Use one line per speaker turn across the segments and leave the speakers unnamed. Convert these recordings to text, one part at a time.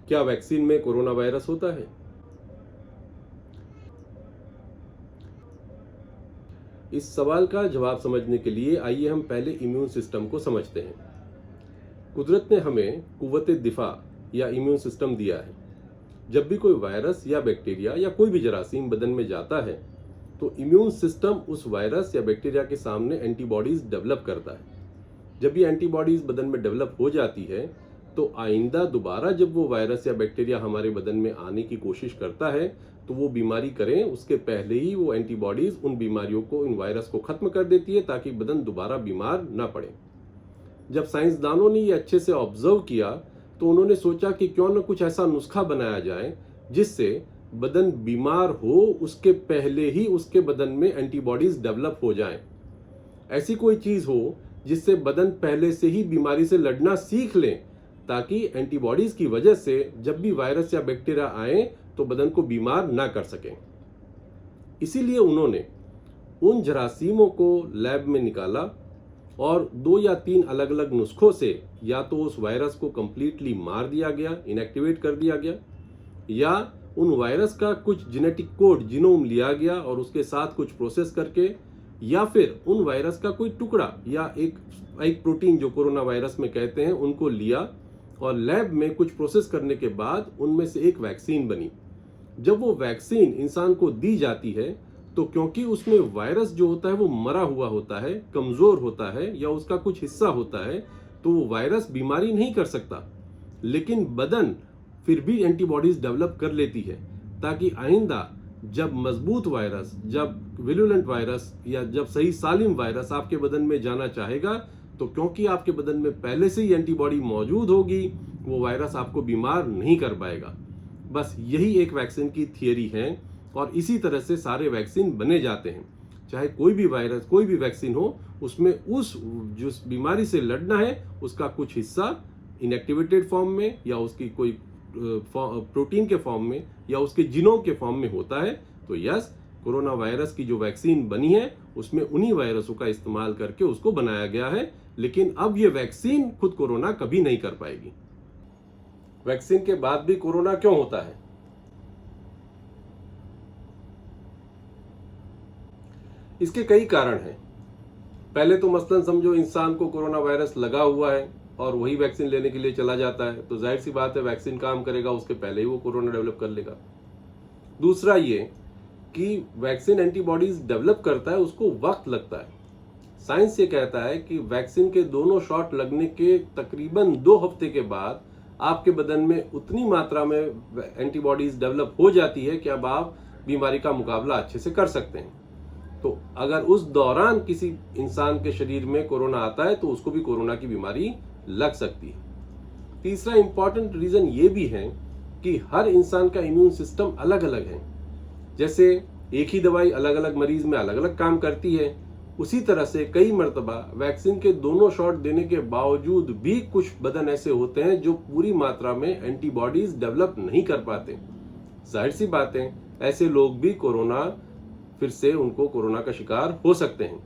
क्या वैक्सीन में corona virus होता है? इस सवाल का जवाब समझने के लिए आइए हम पहले इम्यून सिस्टम को समझते हैं। कुदरत ने हमें कुव्वत दिफा या इम्यून सिस्टम दिया है। जब भी कोई वायरस या बैक्टीरिया या कोई भी जरासीम बदन में जाता है तो इम्यून सिस्टम उस वायरस या बैक्टीरिया के सामने एंटीबॉडीज डेवलप करता है। जब ये एंटीबॉडीज बदन में डेवलप हो जाती है तो आइंदा दोबारा जब वो वायरस या बैक्टीरिया हमारे बदन में आने की कोशिश करता है तो वो बीमारी करें उसके पहले ही वो एंटीबॉडीज उन बीमारियों को, इन वायरस को खत्म कर देती है ताकि बदन दोबारा बीमार ना पड़े। जब साइंसदानों ने ये अच्छे से ऑब्जर्व किया तो उन्होंने सोचा कि क्यों न कुछ ऐसा नुस्खा बनाया जाए जिससे बदन बीमार हो उसके पहले ही उसके बदन में एंटीबॉडीज डेवलप हो जाएं। ऐसी कोई चीज हो जिससे बदन पहले से ही बीमारी से लड़ना सीख ले ताकि एंटीबॉडीज की वजह से जब भी वायरस या बैक्टीरिया आए तो बदन को बीमार ना कर सकें। इसीलिए उन्होंने उन जरासीमों को लैब में निकाला और 2 या 3 अलग अलग नुस्खों से या तो उस वायरस को कंप्लीटली मार दिया गया, इनएक्टिवेट कर दिया गया, या उन वायरस का कुछ जेनेटिक कोड जीनोम लिया गया और उसके साथ कुछ प्रोसेस करके, या फिर उन वायरस का कोई टुकड़ा या एक प्रोटीन जो कोरोना वायरस में कहते हैं उनको लिया और लैब में कुछ प्रोसेस करने के बाद उनमें से एक वैक्सीन बनी। जब वो वैक्सीन इंसान को दी जाती है तो क्योंकि उसमें वायरस जो होता है वो मरा हुआ होता है, कमजोर होता है या उसका कुछ हिस्सा होता है, तो वो वायरस बीमारी नहीं कर सकता, लेकिन बदन फिर भी एंटीबॉडीज डेवलप कर लेती है ताकि आइंदा जब मजबूत वायरस, जब विरुलेंट वायरस या जब सही सालिम वायरस आपके बदन में जाना चाहेगा तो क्योंकि आपके बदन में पहले से ही एंटीबॉडी मौजूद होगी वो वायरस आपको बीमार नहीं कर पाएगा। बस यही एक वैक्सीन की थियरी है और इसी तरह से सारे वैक्सीन बने जाते हैं। चाहे कोई भी वायरस, कोई भी वैक्सीन हो, उसमें उस जिस बीमारी से लड़ना है उसका कुछ हिस्सा इनएक्टिवेटेड फॉर्म में या उसकी कोई प्रोटीन के फॉर्म में या उसके जीनोम के फॉर्म में होता है। तो यस, कोरोना वायरस की जो वैक्सीन बनी है उसमें उन्हीं वायरसों का इस्तेमाल करके उसको बनाया गया है, लेकिन अब ये वैक्सीन खुद कोरोना कभी नहीं कर पाएगी। वैक्सीन के बाद भी कोरोना क्यों होता है? इसके कई कारण हैं। पहले तो मसलन समझो इंसान को कोरोना वायरस लगा हुआ है और वही वैक्सीन लेने के लिए चला जाता है, तो जाहिर सी बात है वैक्सीन काम करेगा, उसके पहले ही वो कोरोना डेवलप कर लेगा। दूसरा ये कि वैक्सीन एंटीबॉडीज डेवलप करता है, उसको वक्त लगता है। साइंस ये कहता है कि वैक्सीन के दोनों शॉट लगने के तकरीबन 2 हफ्ते के बाद आपके बदन में उतनी मात्रा में एंटीबॉडीज डेवलप हो जाती है कि अब आप बीमारी का मुकाबला अच्छे से कर सकते हैं। तो अगर उस दौरान किसी इंसान के शरीर में कोरोना आता है तो उसको भी कोरोना की बीमारी लग सकती है। तीसरा इंपॉर्टेंट रीजन ये भी है कि हर इंसान का इम्यून सिस्टम अलग अलग है। जैसे एक ही दवाई अलग अलग मरीज में अलग अलग काम करती है, उसी तरह से कई मर्तबा वैक्सीन के दोनों शॉट देने के बावजूद भी कुछ बदन ऐसे होते हैं जो पूरी मात्रा में एंटीबॉडीज डेवलप नहीं कर पाते। जाहिर सी बात है ऐसे लोग भी कोरोना, फिर से उनको कोरोना का शिकार हो सकते हैं।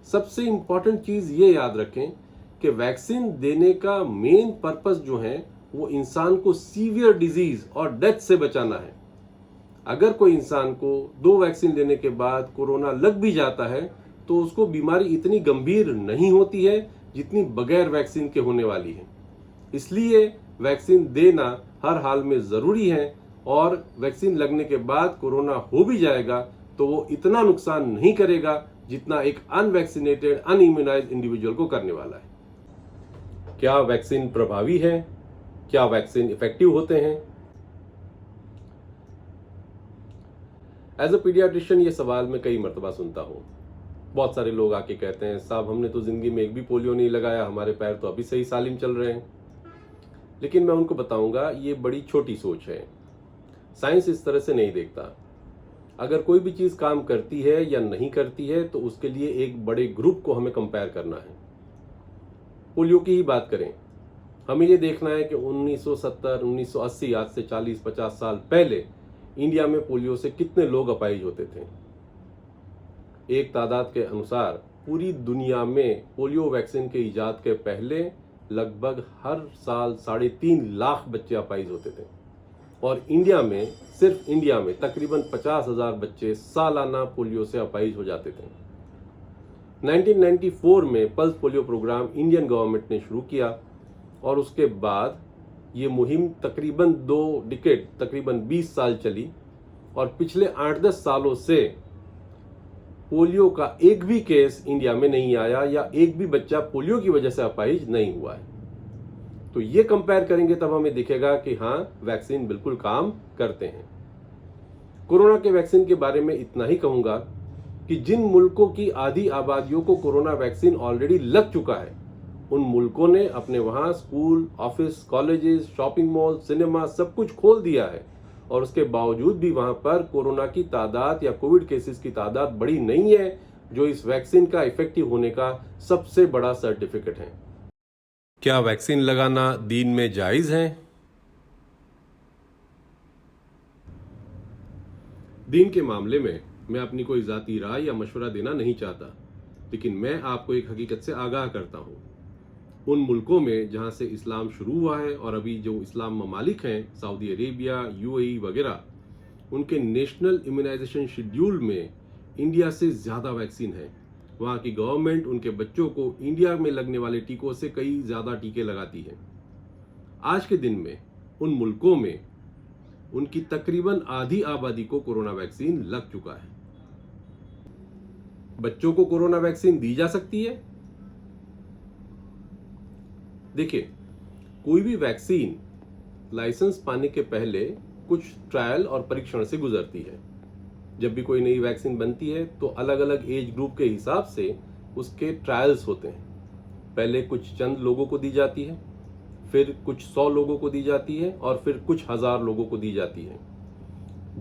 सबसे इंपॉर्टेंट चीज ये याद रखें कि वैक्सीन देने का मेन पर्पस जो है वो इंसान को सीवियर डिजीज और डेथ से बचाना है। अगर कोई इंसान को 2 वैक्सीन लेने के बाद कोरोना लग भी जाता है तो उसको बीमारी इतनी गंभीर नहीं होती है जितनी बगैर वैक्सीन के होने वाली है। इसलिए वैक्सीन देना हर हाल में जरूरी है और वैक्सीन लगने के बाद कोरोना हो भी जाएगा तो वो इतना नुकसान नहीं करेगा जितना एक अनवैक्सीनेटेड, अनइम्यूनाइज्ड इंडिविजुअल को करने वाला है। क्या वैक्सीन प्रभावी है? क्या वैक्सीन इफेक्टिव होते हैं? एज अ पीडियाट्रिशियन ये सवाल मैं कई मरतबा सुनता हूँ। बहुत सारे लोग आके कहते हैं साहब हमने तो जिंदगी में एक भी पोलियो नहीं लगाया, हमारे पैर तो अभी सही सालिम चल रहे हैं। लेकिन मैं उनको बताऊंगा ये बड़ी छोटी सोच है। साइंस इस तरह से नहीं देखता। अगर कोई भी चीज काम करती है या नहीं करती है तो उसके लिए एक बड़े ग्रुप को हमें कंपेयर करना है। पोलियो की ही बात करें, हमें ये देखना है कि 1970, 1980, आज से 40-50 साल पहले इंडिया में पोलियो से कितने लोग अपाहिज होते थे। एक तादाद के अनुसार पूरी दुनिया में पोलियो वैक्सीन के इजाद के पहले लगभग हर साल 3.5 लाख बच्चे अपाहिज होते थे और इंडिया में, सिर्फ इंडिया में तकरीबन 50,000 बच्चे सालाना पोलियो से अपाहिज हो जाते थे। 1994 में pulse polio programme Indian government ने शुरू किया और उसके बाद ये मुहिम तकरीबन 2 डिकेड, तकरीबन 20 साल चली और पिछले 8-10 सालों से पोलियो का एक भी केस इंडिया में नहीं आया या एक भी बच्चा पोलियो की वजह से अपाहिज नहीं हुआ है। तो ये कंपेयर करेंगे तब हमें दिखेगा कि हाँ, वैक्सीन बिल्कुल काम करते हैं। कोरोना के वैक्सीन के बारे में इतना ही कहूंगा कि जिन मुल्कों की आधी आबादियों को कोरोना वैक्सीन ऑलरेडी लग चुका है, उन मुल्कों ने अपने वहां school, office, colleges, shopping mall, cinema सब कुछ खोल दिया है और उसके बावजूद भी वहां पर कोरोना की तादाद या कोविड केसेस की तादाद बड़ी नहीं है, जो इस वैक्सीन का इफेक्टिव होने का सबसे बड़ा सर्टिफिकेट है। क्या वैक्सीन लगाना दीन में जायज है? दीन के मामले में मैं अपनी कोई जाती राय या मशवरा देना नहीं चाहता, लेकिन मैं आपको एक हकीकत से आगाह करता हूँ। उन मुल्कों में जहाँ से इस्लाम शुरू हुआ है और अभी जो इस्लाम ममालिक हैं, सऊदी अरेबिया, यूएई वगैरह, उनके नेशनल इम्यूनाइजेशन शेड्यूल में इंडिया से ज़्यादा वैक्सीन है। वहाँ की गवर्नमेंट उनके बच्चों को इंडिया में लगने वाले टीकों से कई ज़्यादा टीके लगाती है। आज के दिन में उन मुल्कों में उनकी तकरीबन आधी आबादी को कोरोना वैक्सीन लग चुका है। बच्चों को कोरोना वैक्सीन दी जा सकती है? देखिए, कोई भी वैक्सीन लाइसेंस पाने के पहले कुछ ट्रायल और परीक्षण से गुजरती है। जब भी कोई नई वैक्सीन बनती है तो अलग अलग एज ग्रुप के हिसाब से उसके ट्रायल्स होते हैं। पहले कुछ चंद लोगों को दी जाती है, फिर कुछ 100 लोगों को दी जाती है और फिर कुछ 1000 लोगों को दी जाती है।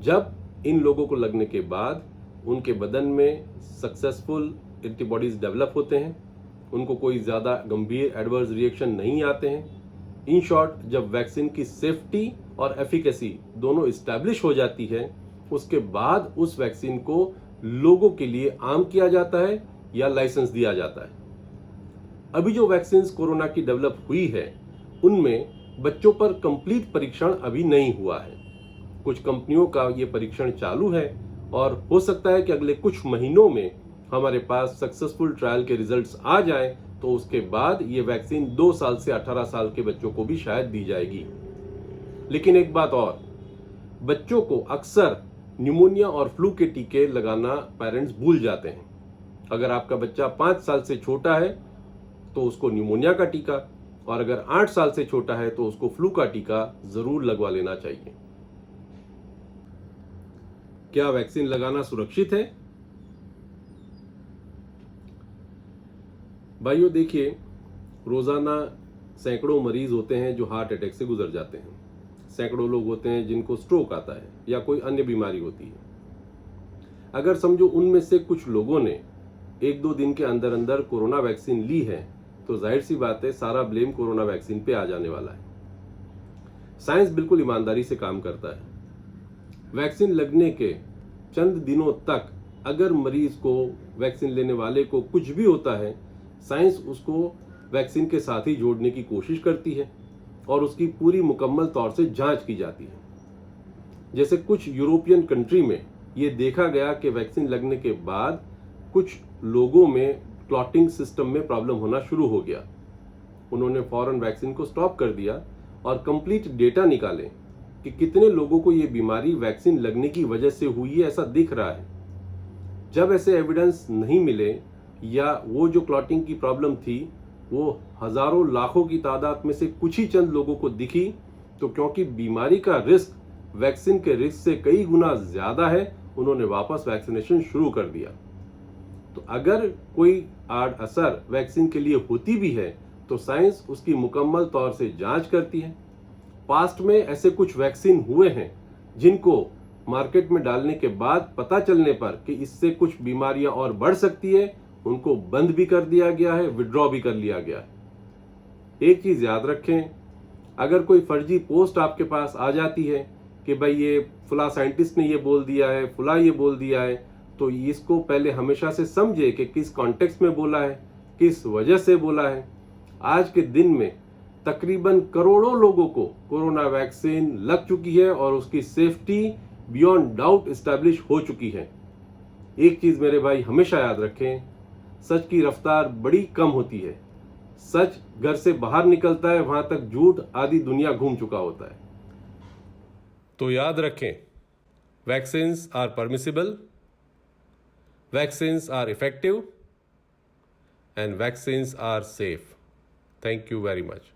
जब इन लोगों को लगने के बाद उनके बदन में सक्सेसफुल एंटीबॉडीज डेवलप होते हैं, उनको कोई ज़्यादा गंभीर एडवर्स रिएक्शन नहीं आते हैं। इन शॉर्ट, जब वैक्सीन की सेफ्टी और एफिकेसी दोनों इस्टेब्लिश हो जाती है, उसके बाद उस वैक्सीन को लोगों के लिए आम किया जाता है या लाइसेंस दिया जाता है। अभी जो वैक्सीन कोरोना की डेवलप हुई है, उनमें बच्चों पर कंप्लीट परीक्षण अभी नहीं हुआ है। कुछ कंपनियों का ये परीक्षण चालू है और हो सकता है कि अगले कुछ महीनों में हमारे पास सक्सेसफुल ट्रायल के रिजल्ट्स आ जाएं, तो उसके बाद ये वैक्सीन 2 साल से 18 साल के बच्चों को भी शायद दी जाएगी। लेकिन एक बात और, बच्चों को अक्सर न्यूमोनिया और फ्लू के टीके लगाना पेरेंट्स भूल जाते हैं। अगर आपका बच्चा 5 साल से छोटा है तो उसको न्यूमोनिया का टीका, और अगर 8 साल से छोटा है तो उसको फ्लू का टीका जरूर लगवा लेना चाहिए। क्या वैक्सीन लगाना सुरक्षित है? भाइयों देखिए, रोजाना सैकड़ों मरीज होते हैं जो हार्ट अटैक से गुजर जाते हैं। सैकड़ों लोग होते हैं जिनको स्ट्रोक आता है या कोई अन्य बीमारी होती है। अगर समझो उनमें से कुछ लोगों ने 1-2 दिन के अंदर अंदर कोरोना वैक्सीन ली है, तो जाहिर सी बात है सारा ब्लेम कोरोना वैक्सीन पे आ जाने वाला है। साइंस बिल्कुल ईमानदारी से काम करता है। वैक्सीन लगने के चंद दिनों तक अगर मरीज को, वैक्सीन लेने वाले को कुछ भी होता है, साइंस उसको वैक्सीन के साथ ही जोड़ने की कोशिश करती है और उसकी पूरी मुकम्मल तौर से जांच की जाती है। जैसे कुछ यूरोपियन कंट्री में ये देखा गया कि वैक्सीन लगने के बाद कुछ लोगों में क्लॉटिंग सिस्टम में प्रॉब्लम होना शुरू हो गया। उन्होंने फौरन वैक्सीन को स्टॉप कर दिया और कंप्लीट डेटा निकाले कि कितने लोगों को ये बीमारी वैक्सीन लगने की वजह से हुई है, ऐसा दिख रहा है। जब ऐसे एविडेंस नहीं मिले या वो जो क्लॉटिंग की प्रॉब्लम थी वो हजारों लाखों की तादाद में से कुछ ही चंद लोगों को दिखी, तो क्योंकि बीमारी का रिस्क वैक्सीन के रिस्क से कई गुना ज्यादा है, उन्होंने वापस वैक्सीनेशन शुरू कर दिया। तो अगर कोई आड़ असर वैक्सीन के लिए होती भी है तो साइंस उसकी मुकम्मल तौर से जांच करती है। पास्ट में ऐसे कुछ वैक्सीन हुए हैं जिनको मार्केट में डालने के बाद पता चलने पर कि इससे कुछ बीमारियां और बढ़ सकती है, उनको बंद भी कर दिया गया है, विड्रॉ भी कर लिया गया है। एक चीज याद रखें, अगर कोई फर्जी पोस्ट आपके पास आ जाती है कि भाई ये फला साइंटिस्ट ने ये बोल दिया है, फला ये बोल दिया है, तो इसको पहले हमेशा से समझे कि किस कॉन्टेक्स्ट में बोला है, किस वजह से बोला है। आज के दिन में तकरीबन करोड़ों लोगों को कोरोना वैक्सीन लग चुकी है और उसकी सेफ्टी बियॉन्ड डाउट एस्टैब्लिश हो चुकी है। एक चीज मेरे भाई हमेशा याद रखें, सच की रफ्तार बड़ी कम होती है। सच घर से बाहर निकलता है, वहां तक झूठ आधी दुनिया घूम चुका होता है। तो याद रखें, vaccines are permissible, vaccines are effective, and vaccines are safe. Thank you very much.